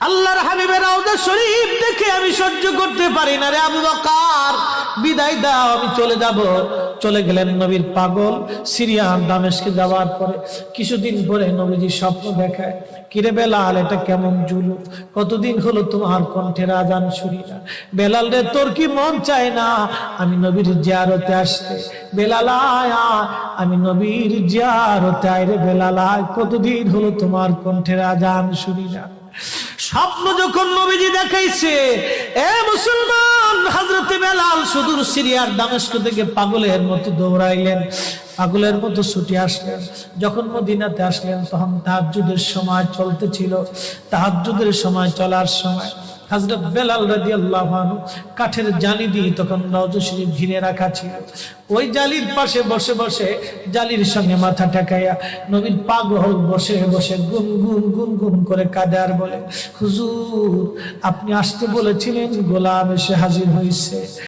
আল্লাহর হাবিবের রওজা শরীফ দেখে আমি সহ্য করতে পারি না রে আবু বকর, বিদায় দাও, আমি চলে যাব। চলে গেলেন নবীর পাগল। সিরিয়ার দামেস্কে যাওয়ার পরে কিছুদিন পরে নবীজি স্বপ্ন দেখায়, কিরে বেলাল, এটা কেমন জুলুম, কতদিন হলো তোমার কণ্ঠের আজান শুনি না। বেলাল রে, তোর কি মন চায় না আমি নবীর জিয়ারতে আসতে? বেলাল আয়, আমি নবীর জিয়ারতে আয় রে বেলাল আয়, কতদিন হলো তোমার কণ্ঠের আজান শুনি না। স্বপ্ন যখন নবীজি দেখাইছে, এ মুসলমান, হযরতে বেলাল সুদূর সিরিয়ার দামেস্ক থেকে পাগলের মতো দৌড়াইলেন, পাগলের মতো ছুটে আসলেন। যখন মদিনাতে আসলেন তখন তাহাজ্জুদের সময় চলতেছিল। তাহাজ্জুদের সময় চলার সময় হযরত বেলাল রাদিয়াল্লাহু আনহু কাঠের জালি দিয়ে তখন রওজা শরীফ ঘিরে রাখা ছিল। ওই জালির পাশে বসে বসে জালির সঙ্গে মাথা ঠেকাইয়া নবীর পাগল বসে বসে গুনগুন গুনগুন করে কাঁদে আর বলে, হুজুর, আপনি আসতে বলেছিলেন, গোলাম এসে হাজির হয়েছে।